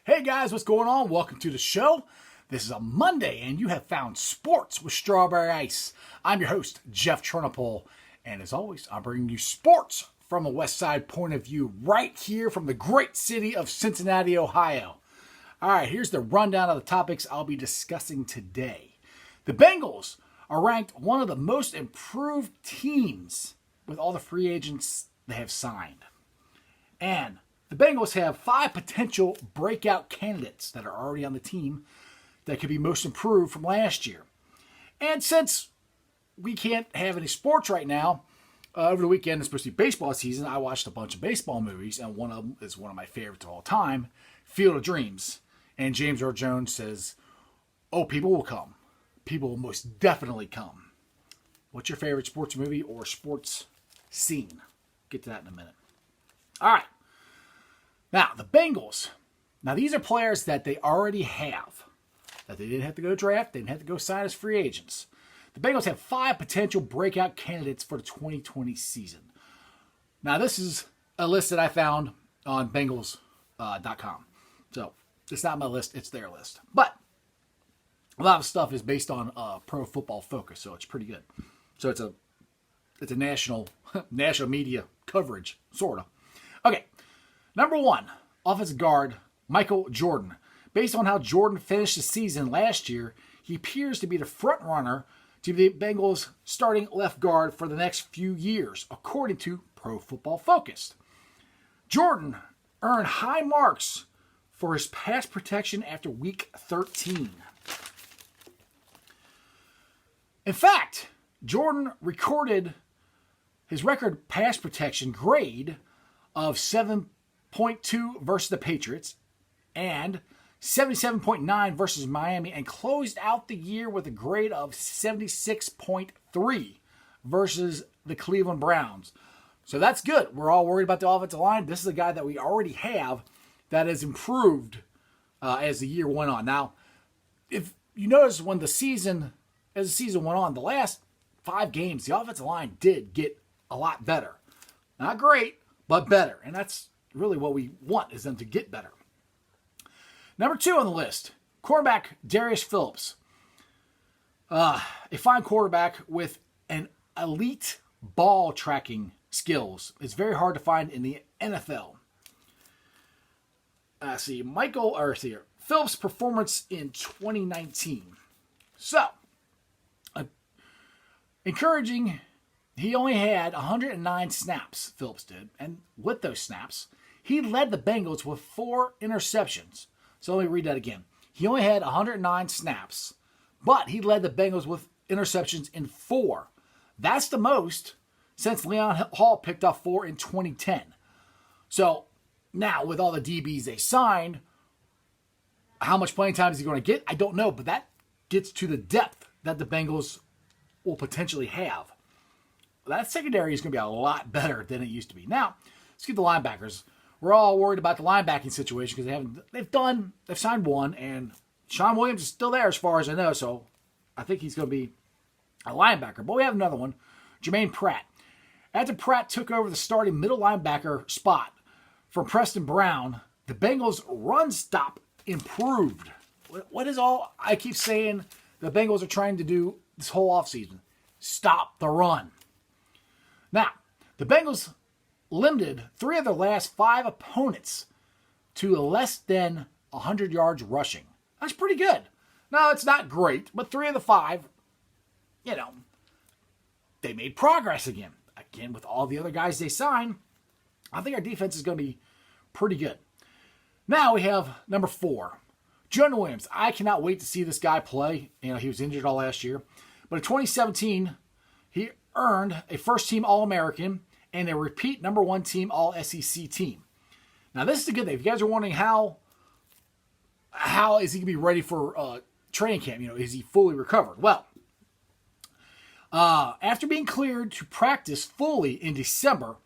Hey guys, what's going on? Welcome to the show. This is a Monday, and you have found Sports with Strawberry Ice. I'm your host, Jeff Turnipole, and as always, I'm bringing you sports from a West Side point of view right here from the great city of Cincinnati, Ohio. All right, here's the rundown of the topics I'll be discussing today. The Bengals are ranked one of the most improved teams with all the free agents they have signed. And the Bengals have 5 potential breakout candidates that are already on the team that could be most improved from last year. And since we can't have any sports right now, over the weekend, it's supposed to be baseball season, I watched a bunch of baseball movies, and one of them is one of my favorites of all time, Field of Dreams. And James Earl Jones says, oh, people will come. People will most definitely come. What's your favorite sports movie or sports scene? Get to that in a minute. All right. Now, the Bengals. Now, these are players that they already have. That they didn't have to go draft. They didn't have to go sign as free agents. The Bengals have 5 potential breakout candidates for the 2020 season. Now, this is a list that I found on Bengals.com. So, it's not my list. It's their list. But a lot of stuff is based on Pro Football Focus, so it's pretty good. So, it's a national media coverage, sort of. Okay. Number 1, offensive guard, Michael Jordan. Based on how Jordan finished the season last year, he appears to be the front runner to be the Bengals' starting left guard for the next few years, according to Pro Football Focus. Jordan earned high marks for his pass protection after Week 13. In fact, Jordan recorded his record pass protection grade of 7.2 versus the Patriots and 77.9 versus Miami, and closed out the year with a grade of 76.3 versus the Cleveland Browns. So that's good. We're all worried about the offensive line. This is a guy that we already have that has improved as the year went on. Now, if you notice as the season went on, the last 5 games, the offensive line did get a lot better. Not great, but better. And that's really what we want, is them to get better. Number 2 on the list, quarterback Darius Phillips. A fine quarterback with an elite ball tracking skills. It's very hard to find in the NFL. Phillips' performance in 2019. So, encouraging. He only had 109 snaps, Phillips did, and with those snaps, he led the Bengals with 4 interceptions. So let me read that again. He only had 109 snaps, but he led the Bengals with interceptions in 4. That's the most since Leon Hall picked up 4 in 2010. So now with all the DBs they signed, how much playing time is he going to get? I don't know, but that gets to the depth that the Bengals will potentially have. That secondary is going to be a lot better than it used to be. Now, let's get the linebackers. We're all worried about the linebacking situation because they've signed one, and Sean Williams is still there as far as I know, so I think he's going to be a linebacker. But we have another one, Jermaine Pratt. After Pratt took over the starting middle linebacker spot from Preston Brown, the Bengals' run stop improved. What is all I keep saying the Bengals are trying to do this whole offseason? Stop the run. Now, the Bengals limited 3 of their last 5 opponents to less than 100 yards rushing. That's pretty good. No, it's not great, but 3 of the 5, they made progress again. Again, with all the other guys they signed, I think our defense is going to be pretty good. Now we have number 4, Jonah Williams. I cannot wait to see this guy play. He was injured all last year. But in 2017, he earned a first-team All-American and a repeat number 1 team All-SEC team. Now, this is a good thing. If you guys are wondering how is he going to be ready for training camp, is he fully recovered? Well, after being cleared to practice fully in December,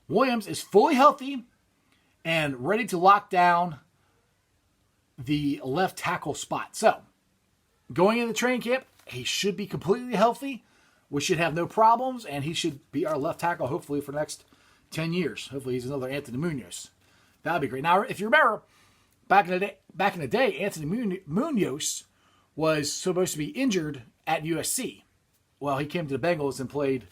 Williams is fully healthy and ready to lock down the left tackle spot. So, going into training camp, he should be completely healthy. We should have no problems, and he should be our left tackle, hopefully, for the next 10 years. Hopefully, he's another Anthony Munoz. That would be great. Now, if you remember, back in the day, Anthony Munoz was supposed to be injured at USC. Well, he came to the Bengals and played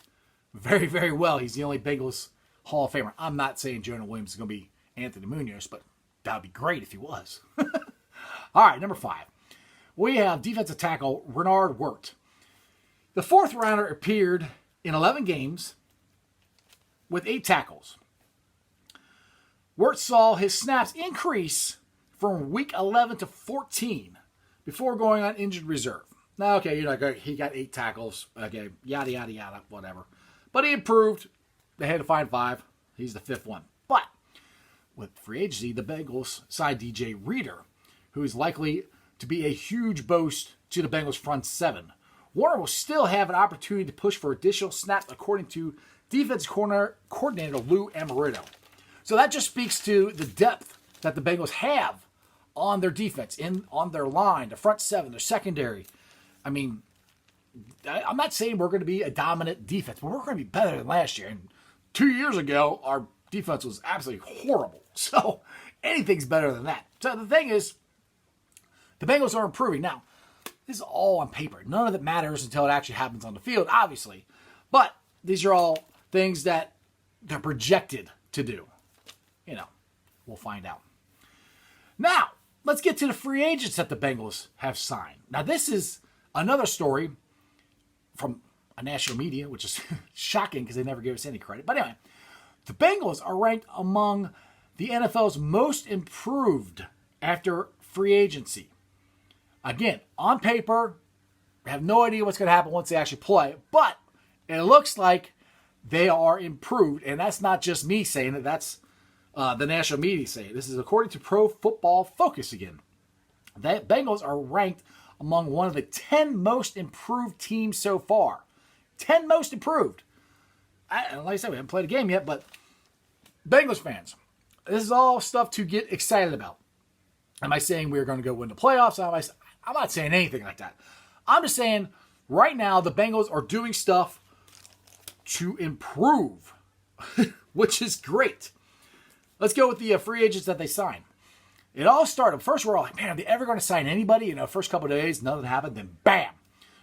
very, very well. He's the only Bengals Hall of Famer. I'm not saying Jonah Williams is going to be Anthony Munoz, but that would be great if he was. All right, number 5. We have defensive tackle Renard Wirt. The fourth rounder appeared in 11 games with 8 tackles. Wirt saw his snaps increase from week 11 to 14 before going on injured reserve. Now, okay, he got 8 tackles. Okay, yada, yada, yada, whatever. But he improved. They had to find 5. He's the 5th one. But with free agency, the Bengals signed DJ Reader, who is likely to be a huge boost to the Bengals front 7. Warner will still have an opportunity to push for additional snaps, according to defense coordinator Lou Amarito. So that just speaks to the depth that the Bengals have on their defense, on their line, the front 7, their secondary. I mean, I'm not saying we're going to be a dominant defense, but we're going to be better than last year. And 2 years ago, our defense was absolutely horrible. So anything's better than that. So the thing is, the Bengals are improving. Now, this is all on paper. None of it matters until it actually happens on the field, obviously. But these are all things that they're projected to do. We'll find out. Now, let's get to the free agents that the Bengals have signed. Now, this is another story from a national media, which is shocking because they never gave us any credit. But anyway, the Bengals are ranked among the NFL's most improved after free agency. Again, on paper, we have no idea what's going to happen once they actually play, but it looks like they are improved, and that's not just me saying it, that's the national media saying it. This is according to Pro Football Focus again. The Bengals are ranked among one of the 10 most improved teams so far. 10 most improved. Like I said, we haven't played a game yet, but Bengals fans, this is all stuff to get excited about. Am I saying we're going to go win the playoffs? I'm not saying anything like that. I'm just saying right now the Bengals are doing stuff to improve, which is great. Let's go with the free agents that they signed. It all started, first we're all like, man, are they ever going to sign anybody? First couple of days, nothing happened, then bam.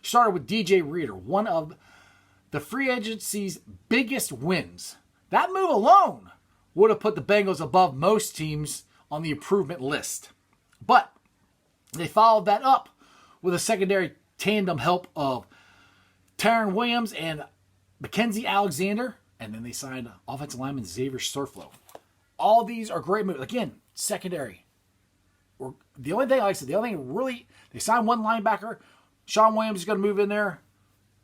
Started with DJ Reader, one of the free agency's biggest wins. That move alone would have put the Bengals above most teams on the improvement list. But they followed that up with a secondary tandem help of Tyron Williams and Mackenzie Alexander, and then they signed offensive lineman Xavier Surflow. All these are great moves. Again, secondary. The only thing, like I said, really, they signed one linebacker. Sean Williams is going to move in there.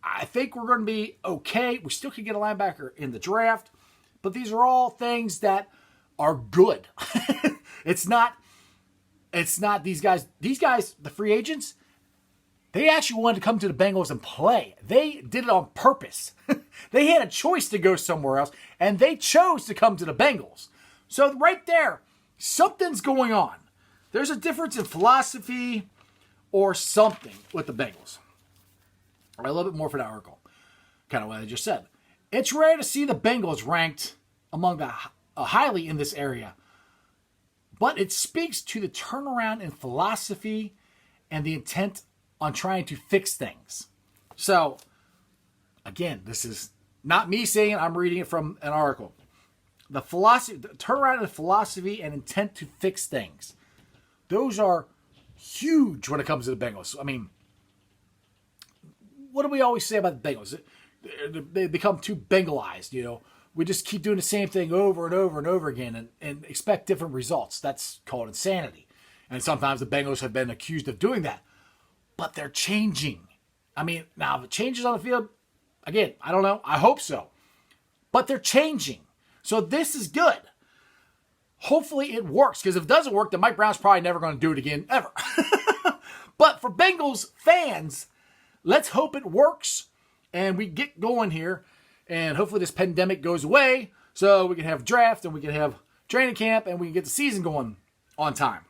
I think we're going to be okay. We still can get a linebacker in the draft, but these are all things that are good. It's not these guys. These guys, the free agents, they actually wanted to come to the Bengals and play. They did it on purpose. They had a choice to go somewhere else, and they chose to come to the Bengals. So right there, something's going on. There's a difference in philosophy or something with the Bengals. A little bit more for that article. Kind of what I just said. It's rare to see the Bengals ranked among the highly in this area, but it speaks to the turnaround in philosophy and the intent on trying to fix things. So, again, this is not me saying it, I'm reading it from an article. The turnaround in philosophy and intent to fix things. Those are huge when it comes to the Bengals. I mean, what do we always say about the Bengals? They become too Bengalized, We just keep doing the same thing over and over and over again and expect different results. That's called insanity. And sometimes the Bengals have been accused of doing that. But they're changing. I mean, now if it changes on the field, again, I don't know. I hope so. But they're changing. So this is good. Hopefully it works. Because if it doesn't work, then Mike Brown's probably never going to do it again, ever. But for Bengals fans, let's hope it works. And we get going here. And hopefully this pandemic goes away. So we can have draft and we can have training camp. And we can get the season going on time.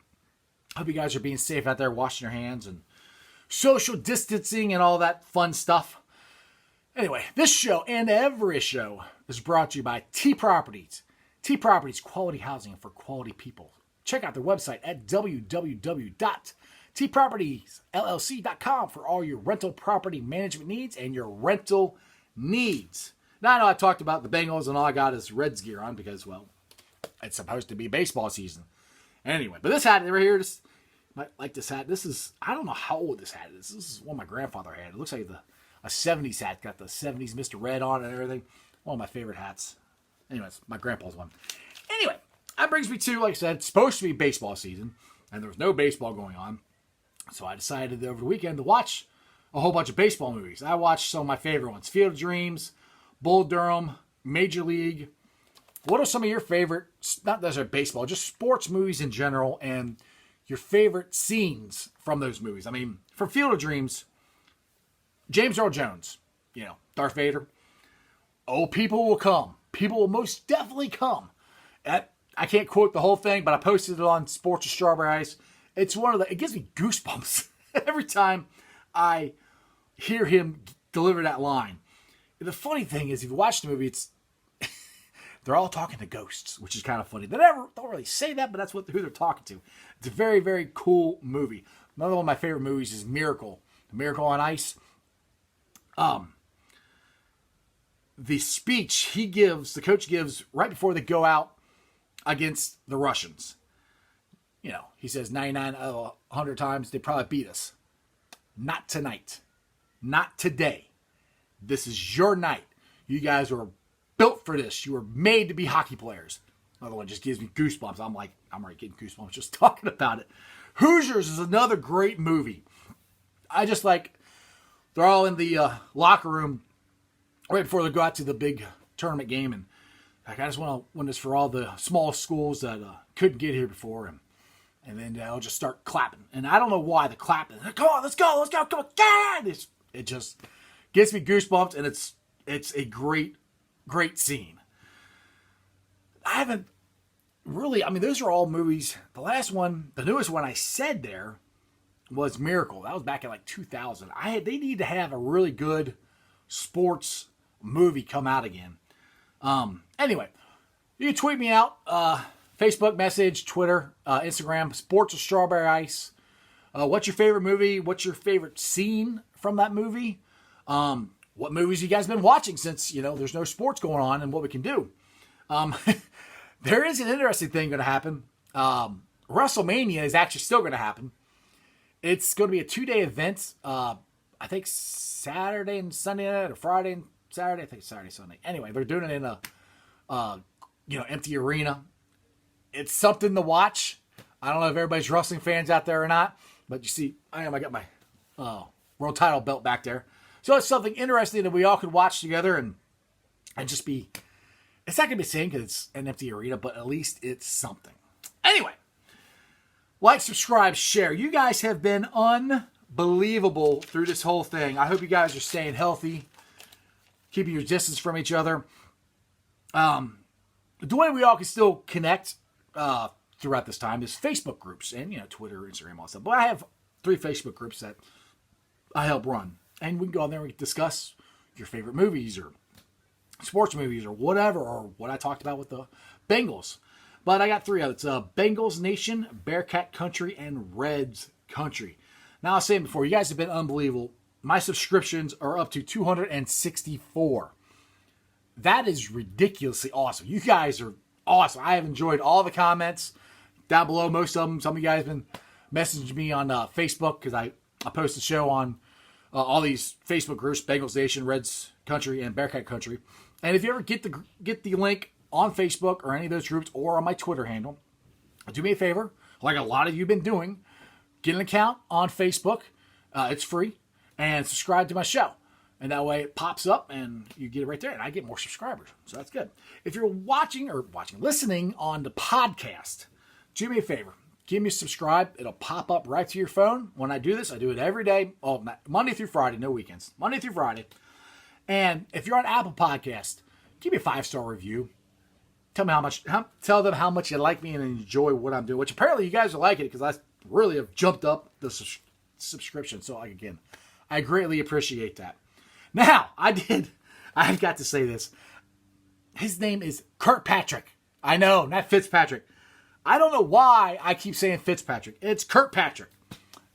Hope you guys are being safe out there, washing your hands and social distancing and all that fun stuff. Anyway, this show and every show is brought to you by T Properties. T Properties, quality housing for quality people. check out their website at www.tpropertiesllc.com for all your rental property management needs and your rental needs. Now, I know I talked about the Bengals and all I got is Reds gear on because, well, it's supposed to be baseball season. Anyway, but this hat right here, this, like this hat, this is, I don't know how old this hat is. This is one my grandfather had. It looks like a 70s hat. Got the 70s Mr. Red on and everything. One of my favorite hats. Anyways, my grandpa's one. Anyway, that brings me to, like I said, it's supposed to be baseball season, and there was no baseball going on. So I decided over the weekend to watch a whole bunch of baseball movies. I watched some of my favorite ones. Field of Dreams, Bull Durham, Major League. What are some of your favorite, not necessarily baseball, just sports movies in general, and your favorite scenes from those movies? I mean, for Field of Dreams, James Earl Jones, Darth Vader. Oh, people will come. People will most definitely come. I can't quote the whole thing, but I posted it on Sports with Strawberry Ice. It gives me goosebumps every time I hear him deliver that line. The funny thing is, if you watch the movie, they're all talking to ghosts, which is kind of funny. They don't really say that, but that's who they're talking to. It's a very, very cool movie. Another one of my favorite movies is Miracle. Miracle on Ice. The speech the coach gives right before they go out against the Russians. He says 99 out of 100 times they probably beat us. Not tonight. Not today. This is your night. You guys were built for this. You were made to be hockey players. Another one just gives me goosebumps. I'm already getting goosebumps just talking about it. Hoosiers is another great movie. I just they're all in the locker room right before they go out to the big tournament game, and I just want to win this for all the small schools that couldn't get here before, and then I'll just start clapping. And I don't know why the clapping. Come on, let's go, come on, God! It just gets me goosebumps, and it's a great, great scene. I haven't really. I mean, those are all movies. The last one, the newest one I said there was Miracle. That was back in 2000. They need to have a really good sports movie come out again. Anyway, you can tweet me out, Facebook message, Twitter, Instagram, Sports with Strawberry Ice. What's your favorite movie? What's your favorite scene from that movie? What movies you guys been watching since, there's no sports going on, and what we can do. There is an interesting thing going to happen. WrestleMania is actually still going to happen. It's going to be a 2-day event. I think Saturday and Sunday night, or Friday and Saturday. I think Saturday, Sunday. Anyway, they're doing it in a, empty arena. It's something to watch. I don't know if everybody's wrestling fans out there or not, but you see, I got my world title belt back there. So it's something interesting that we all could watch together and just be. It's not going to be the same because it's an empty arena, but at least it's something. Anyway, like, subscribe, share. You guys have been unbelievable through this whole thing. I hope you guys are staying healthy, keeping your distance from each other. The way we all can still connect throughout this time is Facebook groups and, Twitter, Instagram, all that stuff. But I have 3 Facebook groups that I help run. And we can go on there and discuss your favorite movies or sports movies or whatever, or what I talked about with the Bengals. But I got 3 of it. It's Bengals Nation, Bearcat Country, and Reds Country. Now, I was saying before, you guys have been unbelievable. My subscriptions are up to 264. That is ridiculously awesome. You guys are awesome. I have enjoyed all the comments down below. Most of them. Some of you guys have been messaging me on Facebook because I post the show on all these Facebook groups, Bengals Nation, Reds Country, and Bearcat Country. And if you ever get the link on Facebook or any of those groups or on my Twitter handle, do me a favor, like a lot of you have been doing, get an account on Facebook. It's free. And subscribe to my show. And that way it pops up and you get it right there. And I get more subscribers. So that's good. If you're listening on the podcast, do me a favor. Give me a subscribe. It'll pop up right to your phone. When I do this, I do it every day. Oh, Monday through Friday, no weekends. Monday through Friday. And if you're on Apple Podcast, give me a 5-star review. Tell them how much you like me and enjoy what I'm doing. Which apparently you guys will like it because I really have jumped up the subscription. So again, I greatly appreciate that. Now, I've got to say this. His name is Kirkpatrick. I know, not Fitzpatrick. I don't know why I keep saying Fitzpatrick. It's Kirkpatrick.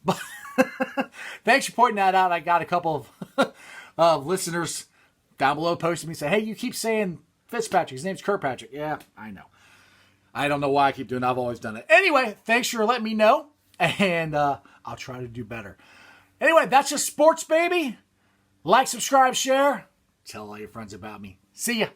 But thanks for pointing that out. I got a couple of listeners down below posting me saying, hey, you keep saying Fitzpatrick. His name's Kirkpatrick. Yeah, I know. I don't know why I keep doing it. I've always done it. Anyway, thanks for letting me know. And I'll try to do better. Anyway, that's just sports, baby. Like, subscribe, share. Tell all your friends about me. See ya.